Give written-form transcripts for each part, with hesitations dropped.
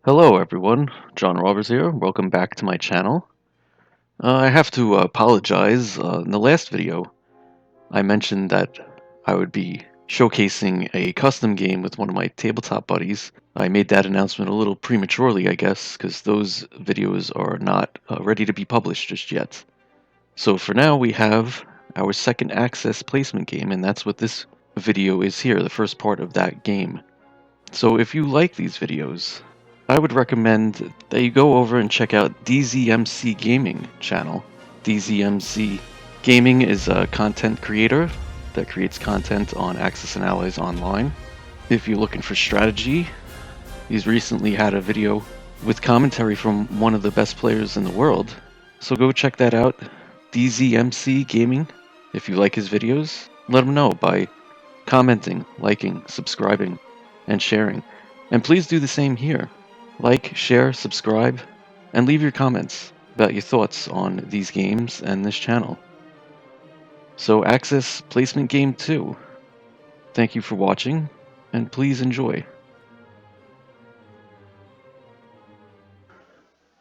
Hello everyone, John Roberts here. Welcome back to my channel. I have to apologize. In the last video, I mentioned that I would be showcasing a custom game with one of my tabletop buddies. I made that announcement a little prematurely, I guess, because those videos are not ready to be published just yet. So for now, we have our second Access placement game, and that's what this video is here, the first part of that game. So if you like these videos, I would recommend that you go over and check out DZMC Gaming channel. DZMC Gaming is a content creator that creates content on Axis and Allies online. If you're looking for strategy, he's recently had a video with commentary from one of the best players in the world. So go check that out, DZMC Gaming. If you like his videos, let him know by commenting, liking, subscribing, and sharing. And please do the same here. Like, share, subscribe, and leave your comments about your thoughts on these games and this channel. So Axis Placement Game 2. Thank you for watching, and please enjoy.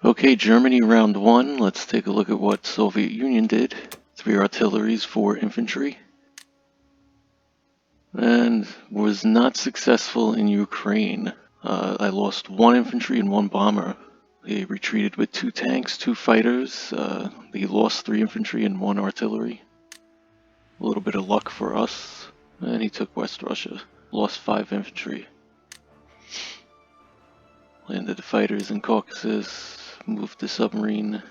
Okay, Germany round 1. Let's take a look at what Soviet Union did. 3 artilleries, 4 infantry. And was not successful in Ukraine. I lost 1 infantry and 1 bomber. They retreated with 2 tanks, 2 fighters. They lost 3 infantry and 1 artillery. A little bit of luck for us. And he took West Russia. Lost 5 infantry. Landed the fighters in Caucasus. Moved the submarine.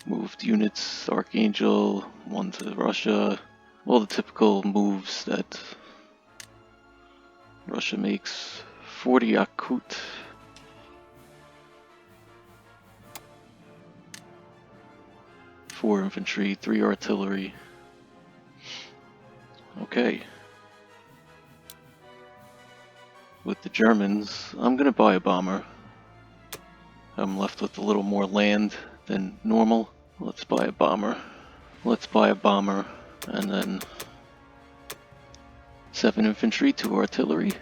Moved units, Archangel, 1 to Russia. All the typical moves that Russia makes. 40 Yakut. 4 infantry, 3 artillery. Okay. With the Germans, I'm gonna buy a bomber. I'm left with a little more land than normal. Let's buy a bomber. Let's buy a bomber, and then 7 infantry, 2 artillery.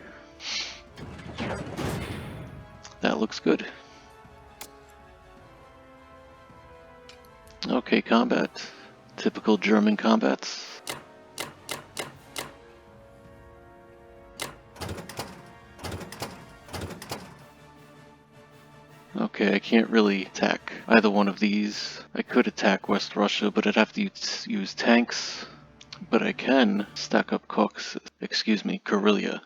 That looks good. Okay, combat. Typical German combats. Okay, I can't really attack either one of these. I could attack West Russia, but I'd have to use tanks. But I can stack up Karelia.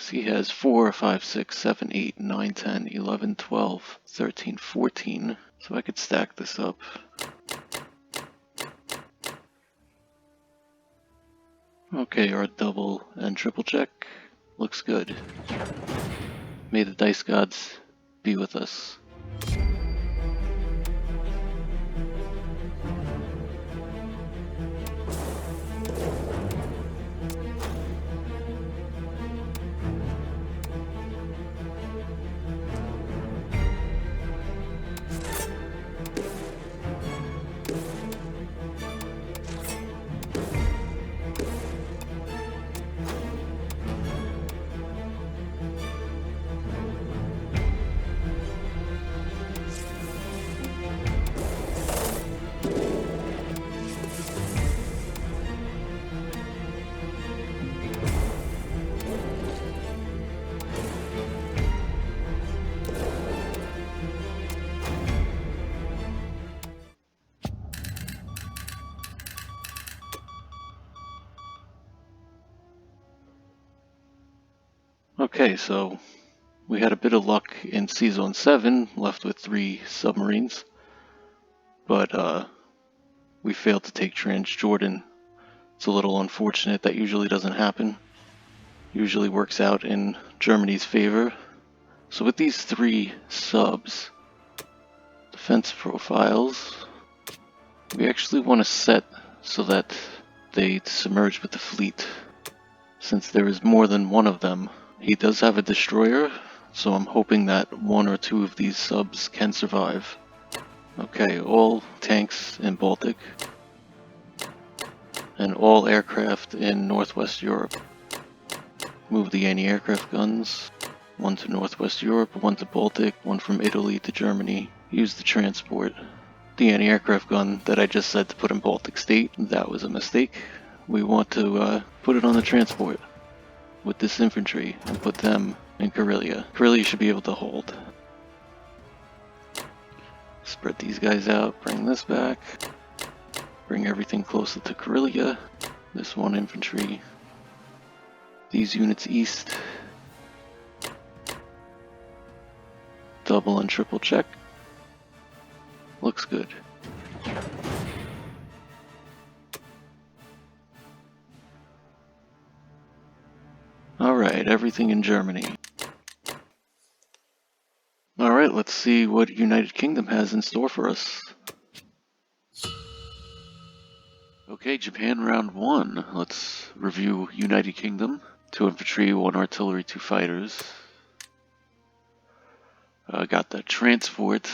He has 4, 5, 6, 7, 8, 9, 10, 11, 12, 13, 14. So I could stack this up. Okay, our double and triple check looks good. May the dice gods be with us. Okay, so we had a bit of luck in C-Zone 7, left with 3 submarines, but we failed to take Transjordan. It's a little unfortunate. That usually doesn't happen. Usually works out in Germany's favor. So with these 3 subs, defense profiles, we actually want to set so that they submerge with the fleet. Since there is more than one of them, he does have a destroyer, so I'm hoping that 1 or 2 of these subs can survive. Okay, all tanks in Baltic, and all aircraft in Northwest Europe. Move the anti-aircraft guns, one to Northwest Europe, one to Baltic, one from Italy to Germany. Use the transport. The anti-aircraft gun that I just said to put in Baltic State, that was a mistake. We want to put it on the transport with this infantry and put them in Karelia. Karelia should be able to hold. Spread these guys out, bring this back. Bring everything closer to Karelia. This one infantry. These units east. Double and triple check. Looks good. Alright, everything in Germany. Alright, let's see what United Kingdom has in store for us. Okay, Japan round 1. Let's review United Kingdom. 2 infantry, 1 artillery, 2 fighters. Got the transport.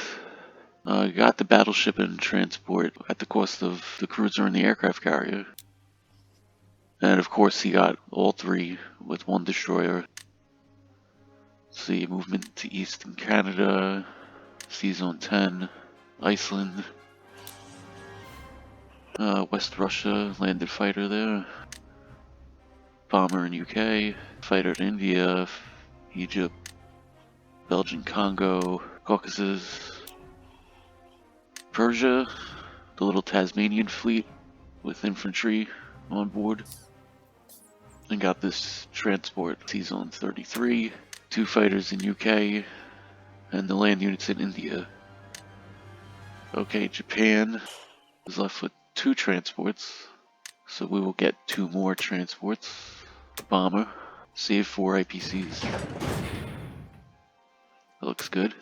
Got the battleship and transport at the cost of the cruiser and the aircraft carrier. And of course he got all 3 with 1 destroyer. Let's see, movement to Eastern Canada, Sea Zone 10, Iceland, West Russia, landed fighter there. Bomber in UK, fighter in India, Egypt, Belgian Congo, Caucasus, Persia, the little Tasmanian fleet with infantry on board. And got this transport, Sea Zone 33, 2 fighters in UK, and the land units in India. Okay, Japan is left with 2 transports, so we will get 2 more transports. Bomber, save 4 IPCs. That looks good.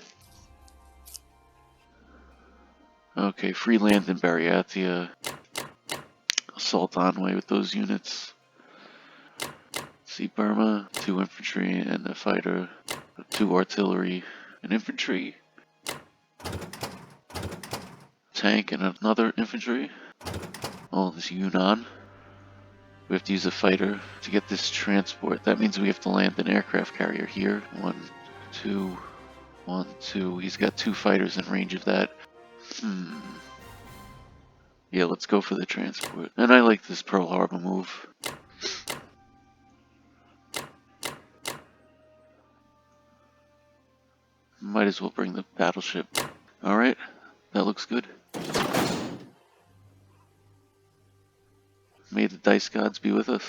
Okay, free land in Buryatia. Assault Onway with those units. See Burma, 2 infantry and a fighter, 2 artillery and infantry. Tank and another infantry. Oh, this Yunnan. We have to use a fighter to get this transport. That means we have to land an aircraft carrier here. 1, 2, 1, 2. He's got 2 fighters in range of that. Yeah, let's go for the transport. And I like this Pearl Harbor move. Might as well bring the battleship. Alright, that looks good. May the dice gods be with us.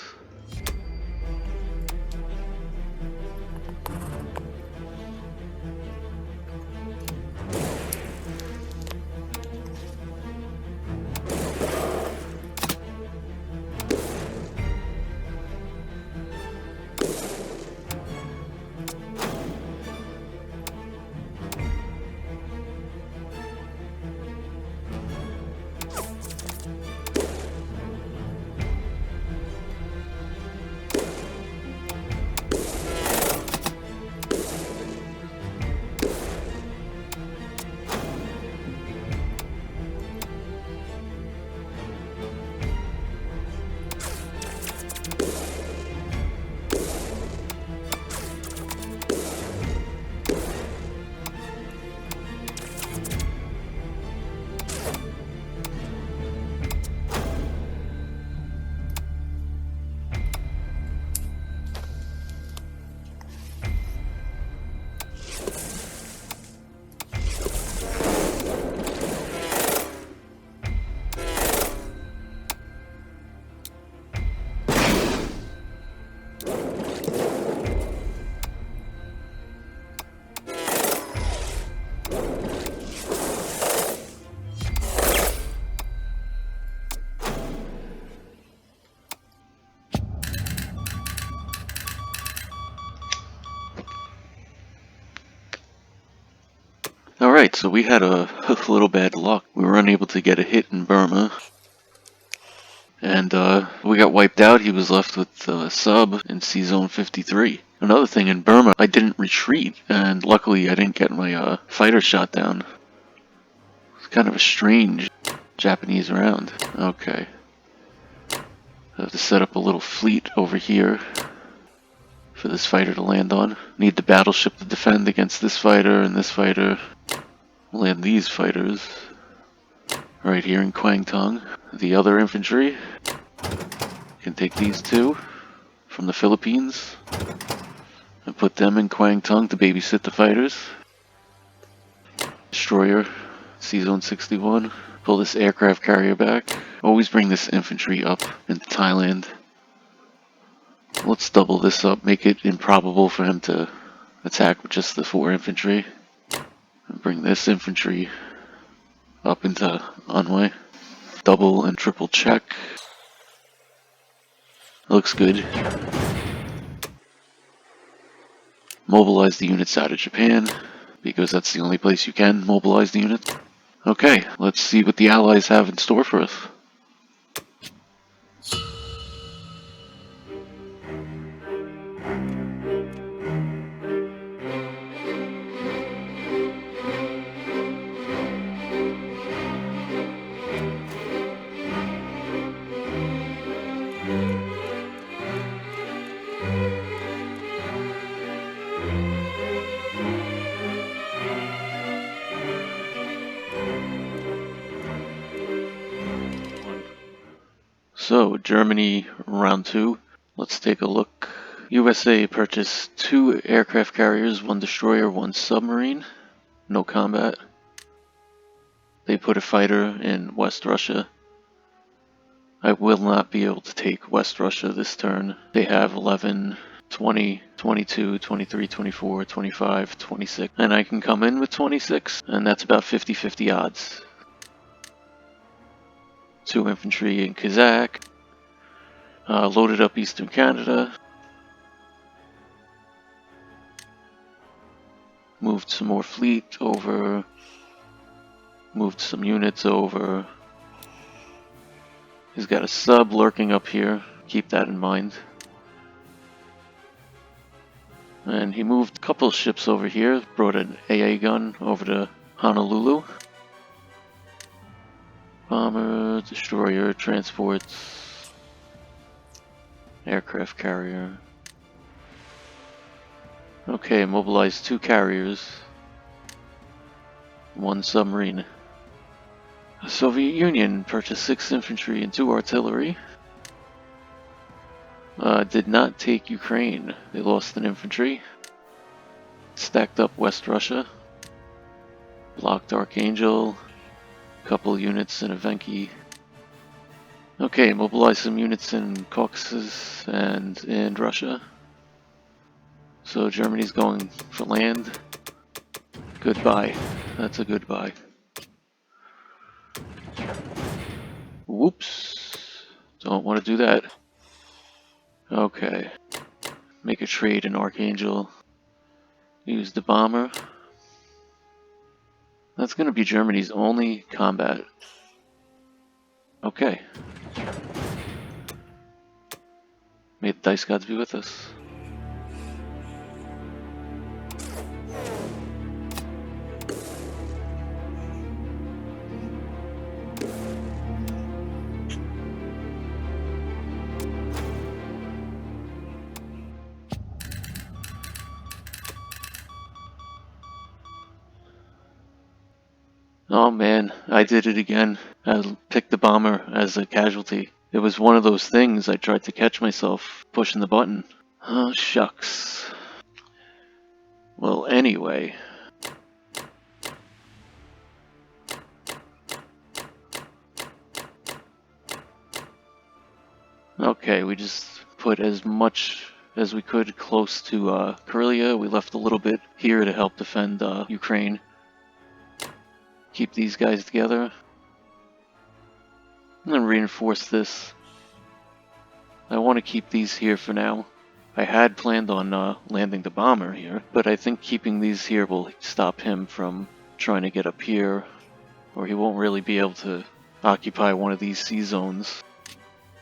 Alright, so we had a little bad luck. We were unable to get a hit in Burma. And we got wiped out. He was left with a sub in Sea Zone 53. Another thing, in Burma, I didn't retreat. And luckily I didn't get my fighter shot down. It's kind of a strange Japanese round. Okay. I have to set up a little fleet over here. for this fighter to land on. Need the battleship to defend against this fighter, and this fighter. Land these fighters right here in Kwangtung. The other infantry can take these two from the Philippines and put them in Kwangtung to babysit the fighters. Destroyer, C-Zone 61. Pull this aircraft carrier back. Always bring this infantry up into Thailand. Let's double this up, make it improbable for him to attack with just the 4 infantry. And bring this infantry up into Anhui. Double and triple check. Looks good. Mobilize the units out of Japan, because that's the only place you can mobilize the units. Okay, let's see what the Allies have in store for us. So, Germany round 2. Let's take a look. USA purchased 2 aircraft carriers, 1 destroyer, 1 submarine. No combat. They put a fighter in West Russia. I will not be able to take West Russia this turn. They have 11, 20, 22, 23, 24, 25, 26. And I can come in with 26, and that's about 50-50 odds. 2 infantry in Kazakh. Loaded up Eastern Canada. Moved some more fleet over. Moved some units over. He's got a sub lurking up here. Keep that in mind. And he moved a couple ships over here. Brought an AA gun over to Honolulu. Bomber, destroyer, transports, aircraft carrier. Okay, mobilize 2 carriers, 1 submarine. The Soviet Union purchased 6 infantry and 2 artillery. Did not take Ukraine. They lost an infantry. Stacked up West Russia. Blocked Archangel. Couple units in Evenki. Okay, mobilize some units in Caucasus and in Russia. So Germany's going for land. Goodbye. That's a goodbye. Whoops. Don't want to do that. Okay. Make a trade in Archangel. Use the bomber. That's going to be Germany's only combat. Okay. May the dice gods be with us. Oh man, I did it again. I picked the bomber as a casualty. It was one of those things I tried to catch myself pushing the button. Oh shucks. Well, anyway. Okay, we just put as much as we could close to Karelia. We left a little bit here to help defend Ukraine. Keep these guys together. And then reinforce this. I want to keep these here for now. I had planned on landing the bomber here, but I think keeping these here will stop him from trying to get up here, or he won't really be able to occupy one of these sea zones.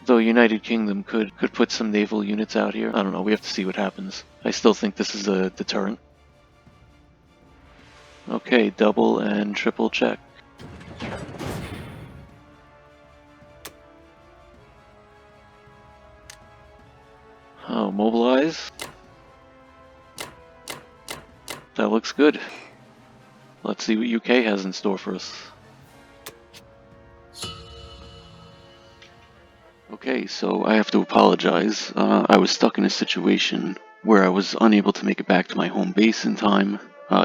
Though United Kingdom could put some naval units out here. I don't know, we have to see what happens. I still think this is a deterrent. Okay, double and triple check. Oh, mobilize. That looks good. Let's see what UK has in store for us. Okay, so I have to apologize. I was stuck in a situation where I was unable to make it back to my home base in time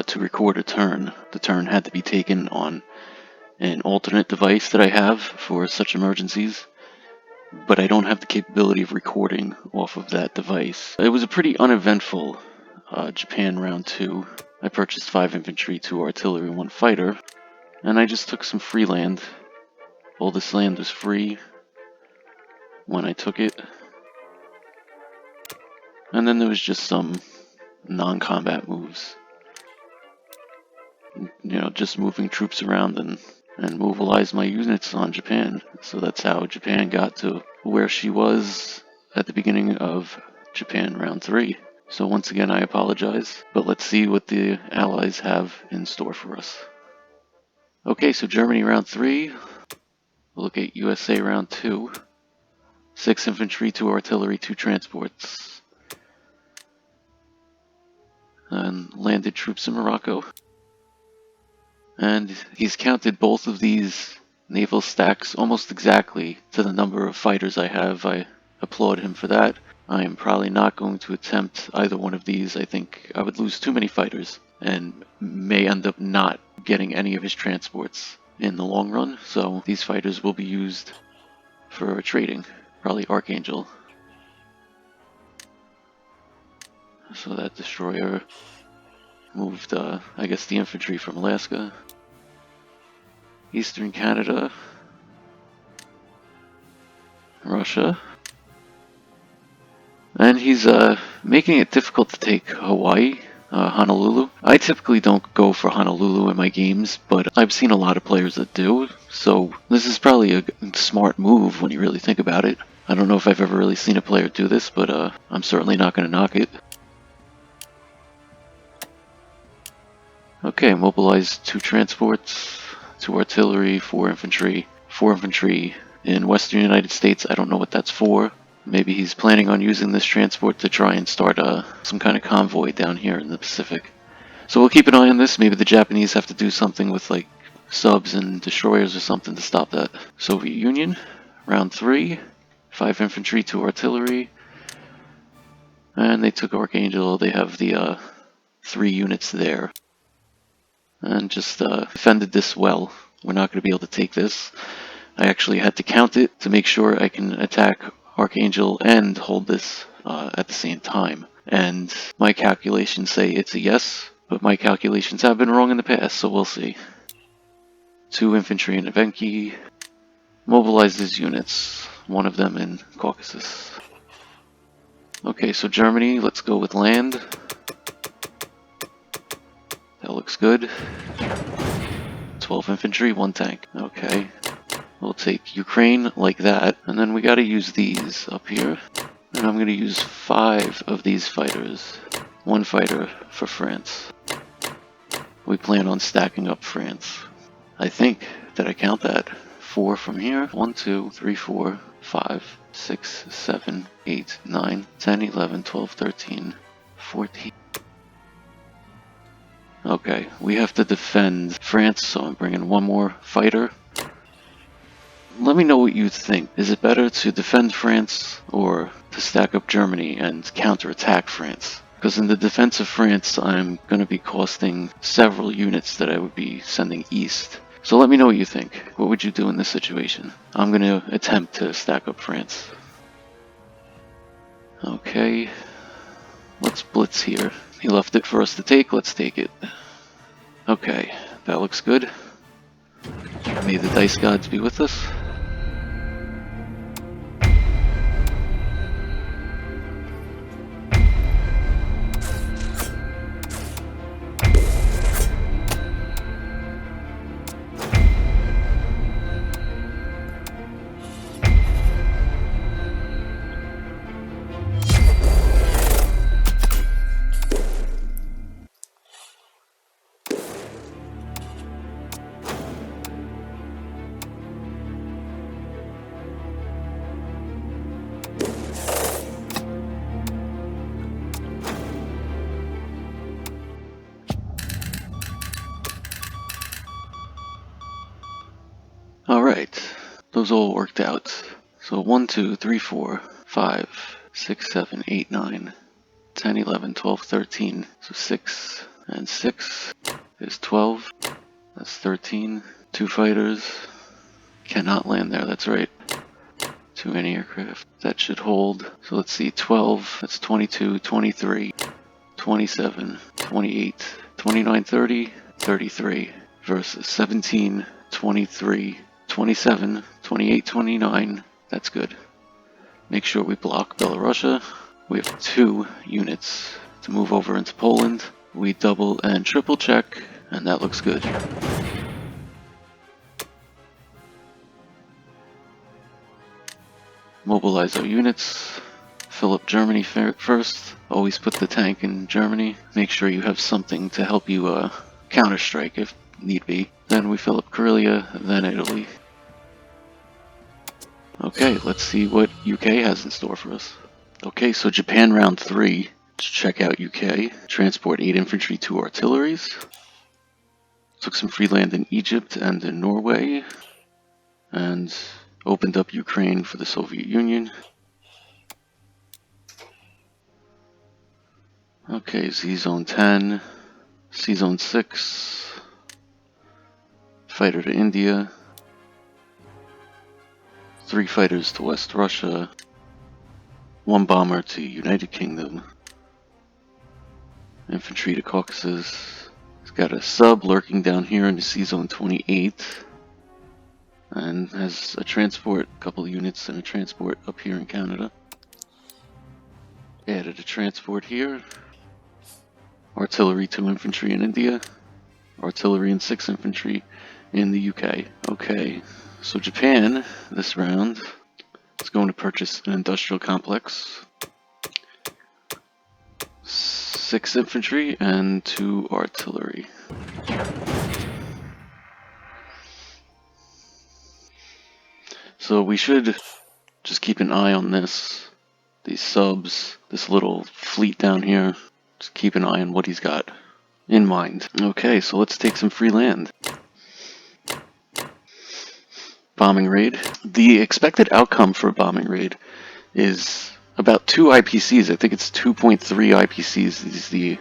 to record a turn. The turn had to be taken on an alternate device that I have for such emergencies, but I don't have the capability of recording off of that device. It was a pretty uneventful Japan round 2. I purchased 5 infantry, 2 artillery, 1 fighter, and I just took some free land. All this land was free when I took it. And then there was just some non-combat moves. You know, just moving troops around and mobilize my units on Japan. So that's how Japan got to where she was at the beginning of Japan round 3. So once again, I apologize, but let's see what the Allies have in store for us. Okay, so Germany round 3. We'll look at USA round 2. 6 infantry, 2 artillery, 2 transports. And landed troops in Morocco. And he's counted both of these naval stacks almost exactly to the number of fighters I have. I applaud him for that. I am probably not going to attempt either one of these. I think I would lose too many fighters and may end up not getting any of his transports in the long run. So these fighters will be used for trading. Probably Archangel. So that destroyer moved, I guess, the infantry from Alaska. Eastern Canada. Russia. And he's making it difficult to take Hawaii, Honolulu. I typically don't go for Honolulu in my games, but I've seen a lot of players that do, so this is probably a smart move when you really think about it. I don't know if I've ever really seen a player do this, but I'm certainly not going to knock it. Okay, mobilize 2 transports, 2 artillery, 4 infantry. 4 infantry in western United States. I don't know what that's for. Maybe he's planning on using this transport to try and start some kind of convoy down here in the Pacific. So we'll keep an eye on this. Maybe the Japanese have to do something with like subs and destroyers or something to stop that. Soviet Union, round 3. 5 infantry, 2 artillery. And they took Archangel. They have the 3 units there. And just defended this well. We're not going to be able to take this. I actually had to count it to make sure I can attack Archangel and hold this at the same time. And my calculations say it's a yes, but my calculations have been wrong in the past, so we'll see. 2 infantry in Evenki. Mobilize these units. 1 of them in Caucasus. Okay, so Germany, let's go with land. That looks good. 12 infantry, 1 tank. Okay. We'll take Ukraine like that, and then we gotta use these up here. And I'm gonna use 5 of these fighters. 1 fighter for France. We plan on stacking up France. I think that I count that. 4 from here. 1, 2, 3, 4, 5, 6, 7, 8, 9, 10, 11, 12, 13, 14. Okay, we have to defend France, so I'm bringing 1 more fighter. Let me know what you think. Is it better to defend France or to stack up Germany and counterattack France? Because in the defense of France, I'm going to be costing several units that I would be sending east. So let me know what you think. What would you do in this situation? I'm going to attempt to stack up France. Okay. Let's blitz here. He left it for us to take. Let's take it. Okay. That looks good. May the dice gods be with us. those all worked out. So 1, 2, 3, 4, 5, 6, 7, 8, 9, 10, 11, 12, 13. So 6 and 6 is 12. That's 13. 2 fighters. Cannot land there, that's right. 2 anti-aircraft. That should hold. So let's see, 12, that's 22, 23, 27, 28, 29, 30, 33 versus 17, 23, 27, 28, 29. That's good. Make sure we block Belarusia. We have 2 units to move over into Poland. We double and triple check, and that looks good. Mobilize our units. Fill up Germany first. Always put the tank in Germany. Make sure you have something to help you counter-strike if need be. Then we fill up Karelia, then Italy. Okay, let's see what UK has in store for us. Okay, so Japan round 3. Let's check out UK. Transport 8 infantry, 2 artilleries. Took some free land in Egypt and in Norway. And opened up Ukraine for the Soviet Union. Okay, Z-Zone 10, C-Zone 6, fighter to India, 3 fighters to West Russia, 1 bomber to United Kingdom, infantry to Caucasus. It's got a sub lurking down here in the C-Zone 28, and has a transport, a couple of units and a transport up here in Canada. Added a transport here. Artillery 2 infantry in India. Artillery and 6 infantry in the UK. Okay, so Japan, this round, is going to purchase an industrial complex. 6 infantry and 2 artillery. So we should just keep an eye on this. These subs, this little fleet down here. Just keep an eye on what he's got in mind. Okay, so let's take some free land. Bombing raid. The expected outcome for a bombing raid is about 2 IPCs. I think it's 2.3 IPCs is the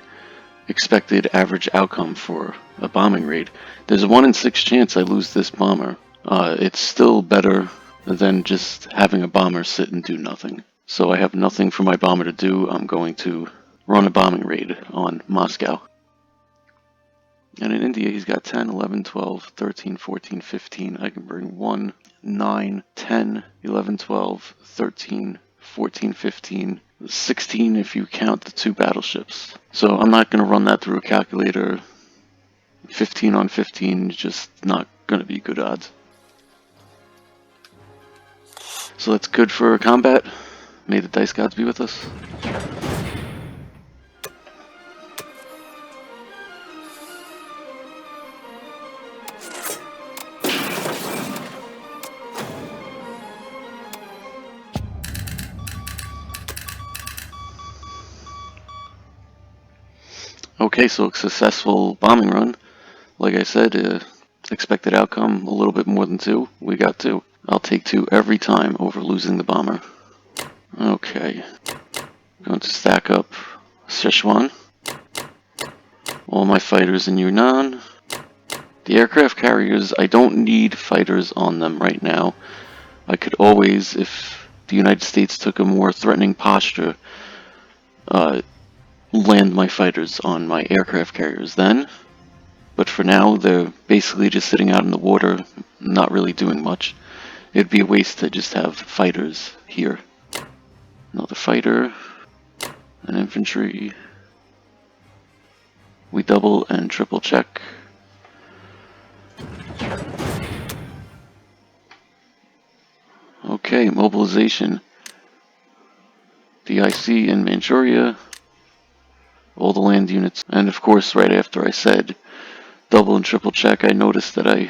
expected average outcome for a bombing raid. There's a 1 in 6 chance I lose this bomber. It's still better than just having a bomber sit and do nothing. So I have nothing for my bomber to do. I'm going to run a bombing raid on Moscow. And in India, he's got 10, 11, 12, 13, 14, 15. I can bring 1, 9, 10, 11, 12, 13, 14, 15, 16 if you count the 2 battleships. So I'm not going to run that through a calculator. 15 on 15 is just not going to be good odds. So that's good for combat. May the dice gods be with us. Okay, so a successful bombing run. Like I said, expected outcome a little bit more than 2. We got 2. I'll take 2 every time over losing the bomber. Okay. Going to stack up Sichuan. All my fighters in Yunnan. The aircraft carriers, I don't need fighters on them right now. I could always, if the United States took a more threatening posture, land my fighters on my aircraft carriers then. But for now, they're basically just sitting out in the water, not really doing much. It'd be a waste to just have fighters here. Another fighter, an infantry. We double and triple check. Okay, mobilization. DIC in Manchuria. All the land units. And of course, right after I said double and triple check, I noticed that I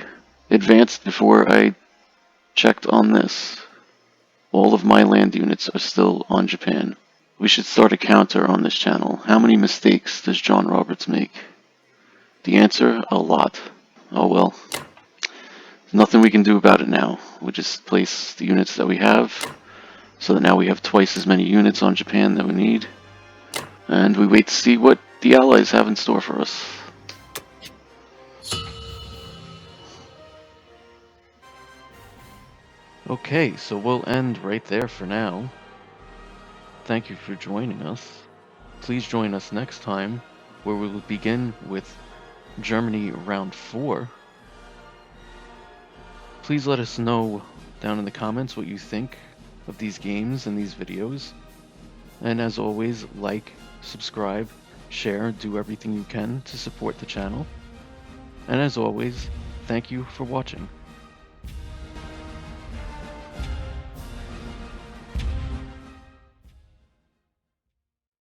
advanced before I checked on this. All of my land units are still on Japan. We should start a counter on this channel. How many mistakes does John Roberts make? The answer, a lot. Oh well. Nothing we can do about it now. We just place the units that we have, so that now we have twice as many units on Japan that we need. And we wait to see what the Allies have in store for us. Okay, so we'll end right there for now. Thank you for joining us. Please join us next time, where we will begin with Germany round 4. Please let us know down in the comments what you think of these games and these videos. And as always, like, subscribe, share, do everything you can to support the channel. And as always, thank you for watching.